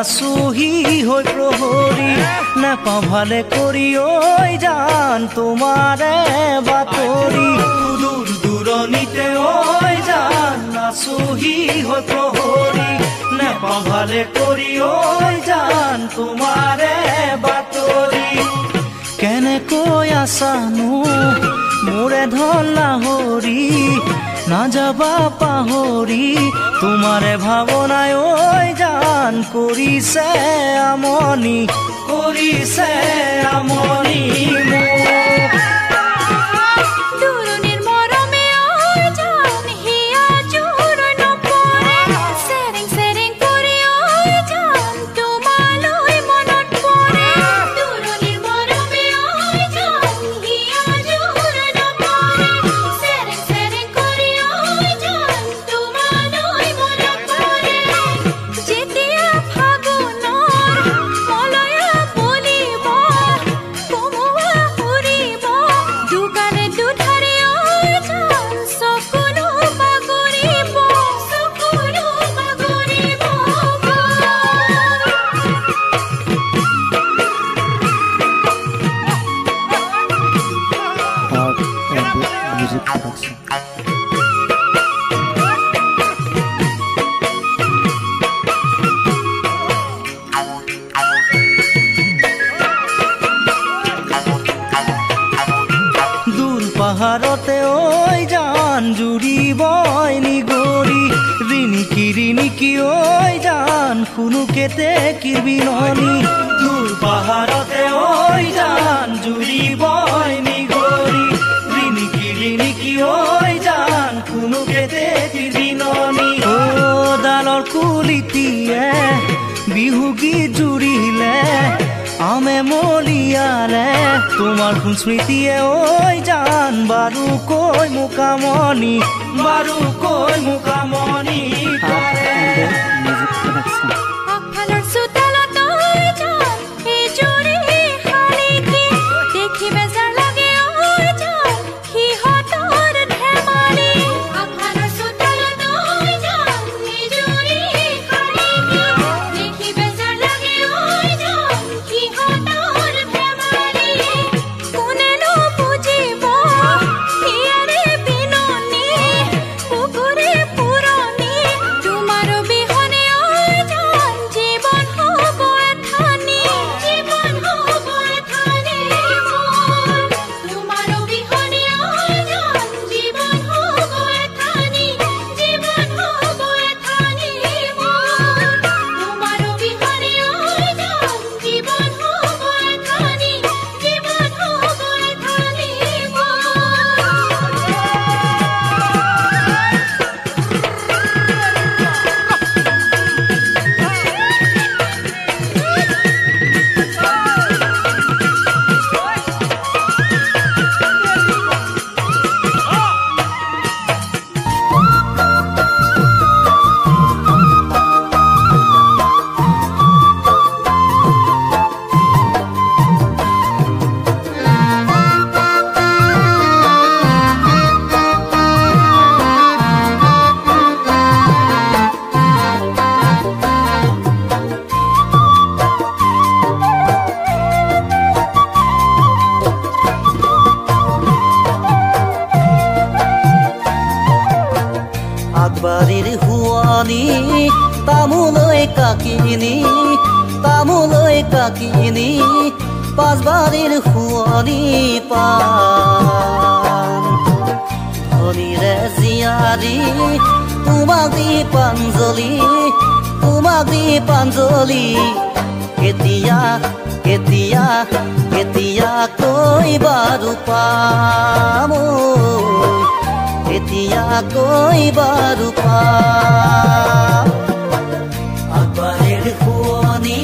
আছোহি হৈ প্ৰহৰী নাপাওঁ ভালে কৰি ঐ জান তোমাৰে বাতৰি দূৰ দূৰণিতে ঐ জান আছোহি হৈ প্ৰহৰী নাপাওঁ ভালে কৰি ঐ জান তোমাৰে বাতৰি কেনেকৈ আছানো মোৰে ধন লাহৰি নাযাবা পাহৰি তোমাৰে ভাৱনাই ঐ জান কৰিছে আমনি মোক পাহাৰতে ঐ জান জুৰিবই নিগৰি ৰিণিকি ঐ জান শুনো কেতে কিৰবিননি দূৰ পাহাৰতে ঐ জান জুৰিবই নিগৰি ৰিণিকি ঐ জান শুনো কেতে কিৰবিননি ও ডালৰ কুলিটিয়ে বিহু গীত জুৰিলে আমে মলিয়ালে তোমাৰ কোন স্মৃতিয়ে ঐ জান বাৰু কৈ মুকামনি কৰে আগফালৰ চোতালত ঐ জান এই জুৰি শালিকি দেখি বেজাৰ লাগে ঐ জান সিহঁতৰ ধেমালি আগফালৰ চোতালত ঐ জান এই জুৰি শালিকি দেখি বেজাৰ লাগে ঐ জান সিহঁতৰ ধেমালি কোনেনো বুজিব হিয়াৰে বিননি পুখুৰী পুৰণি তোমাৰ বিহনে ঐ জান জীৱন হ'ব এঠানি মোৰ তোমাৰ বিহনে ঐ জান জীৱন হ'ব এঠানি মোৰ তোমাৰ বিহনে ঐ জান জীৱন হ'ব এঠানি আগবাৰীৰ হুৱনি তামোলৈ কাকিনি পাঁচবাৰীৰ হুৱনি পান ধনীৰে জীয়াৰী তোমাক দি প্ৰাঞ্জলি কেতিয়া কৈ বাৰু পাম এতিয়া কৈ বাৰু পাম আগবাৰীৰ হুৱনি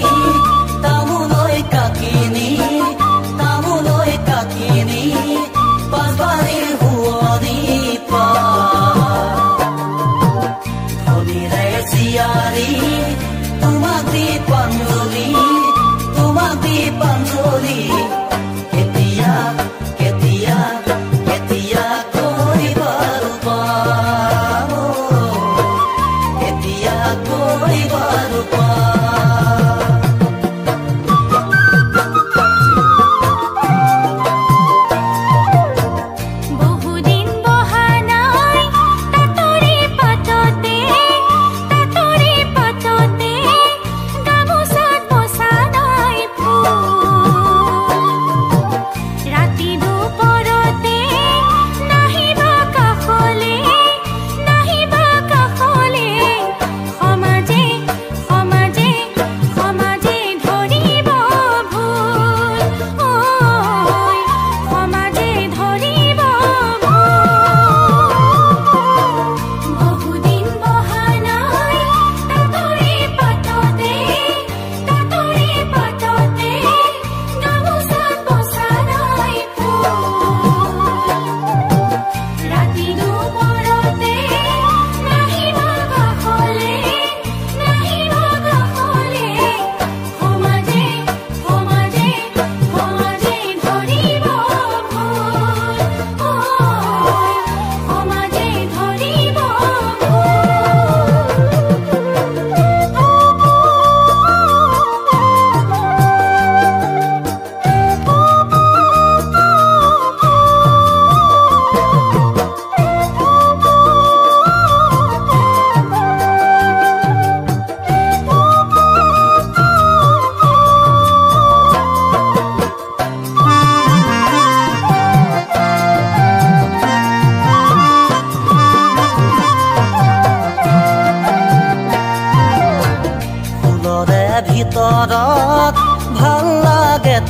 তামোলৈ কাকিনি পাঁচবাৰীৰ হুৱনি পান ধনীৰে জীয়াৰী তোমাক দি প্ৰাঞ্জলি কেতিয়া কৈ বাৰু পাম এতিয়া কৈ বাৰু পাম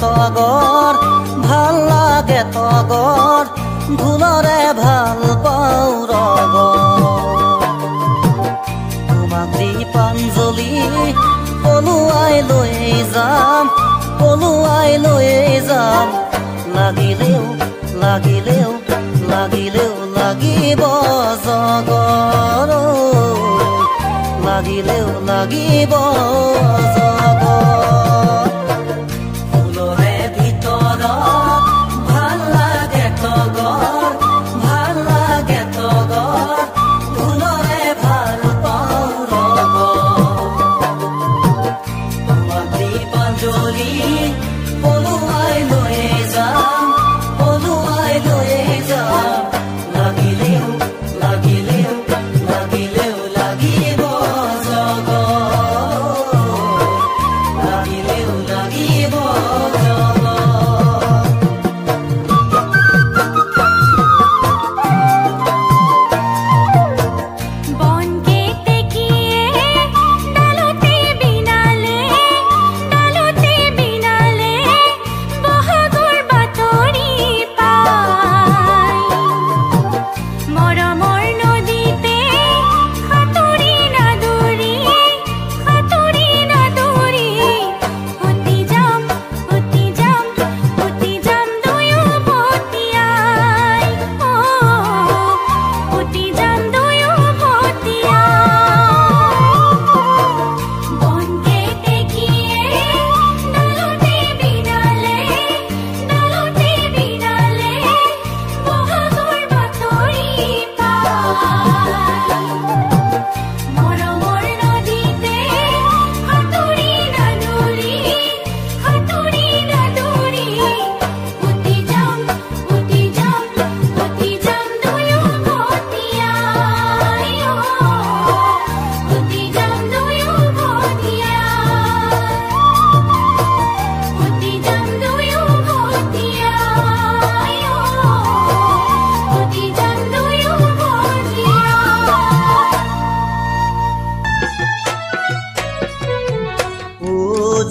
তগৰ ভাল লাগে তগৰ ঢোলৰে ভাল পাওঁ ৰগৰ তোমাক দীপাঞ্জলি পলুৱাই লৈ যাম পলুৱাই লৈ যাম লাগিলেও লাগিলেও লাগিলেও লাগিব জগৰ লাগিলেও লাগিব জগৰ ফুলৰে ভিতৰত ভাল লাগে তগৰ ভাল লাগে তগৰ ফুলৰে ভাল পাওঁ ৰগৰ তোমাক দীপাঞ্জলি পলুৱাই লৈ যাম পলুৱাই লৈ যাম লাগিলেও লাগিলেও লাগিলেও লাগিব লাগিলেও লাগিব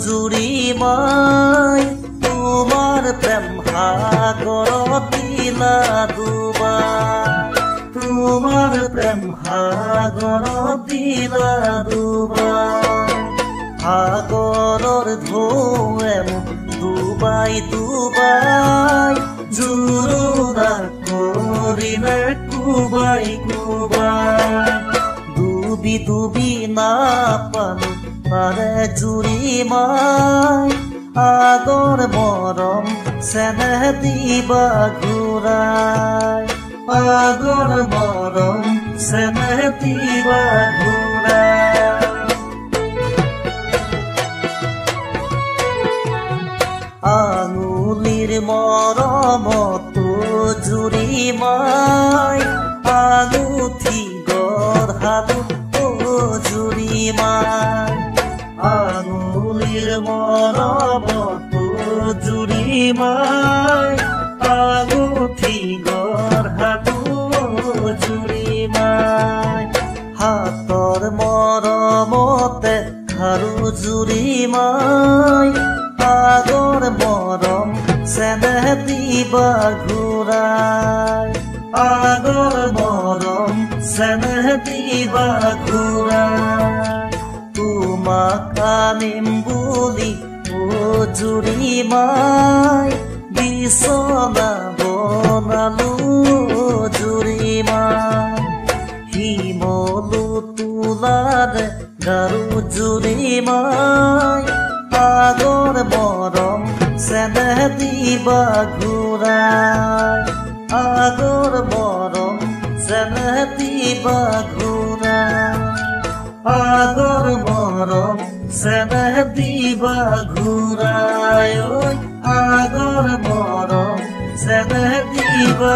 জুৰিমাই তোমাৰ প্ৰেম সাগৰত দিলা দুবাৰ তোমাৰ প্ৰেম সাগৰত দিলা দুবাৰ সাগৰৰ ঢৌৱে মোক ডুবাই ডুবাই জোৰোণা কৰিলে কোবাই কোবাই ডুবি ডুবি নাপালো তাৰে জুৰিমাই আগৰ মৰম চেনেহ দিবা ঘূৰাই আগৰ মৰম চেনেহ দিবা ঘূৰাই আঙুলিৰ মৰমতো জুৰিমাই আঙুঠি গঢ়ালো জুৰিমাই আঙুলিৰ মৰমতো জুৰিমাই আঙুঠি গঢ়ালো জুৰিমাই হাতৰ মৰমতে খাৰু জুৰিমাই আগৰ মৰম চেনেহ দিবা ঘূৰাই আগৰ মৰম চেনেহ দিবা ঘূৰাই তোমাক আনিম বুলি জুৰিমাই বিচনা বনালো জুৰিমাই শিমলু তোলাৰে গাৰু জুৰিমাই আগৰ মৰম চেনেহ দিবা ঘূৰাই আগৰ মৰম চেনেহ দিবা ঘূৰাই আগৰ মৰম চেনেহ দিবা ঘূৰাই আগৰ মৰম চেনেহ দিবা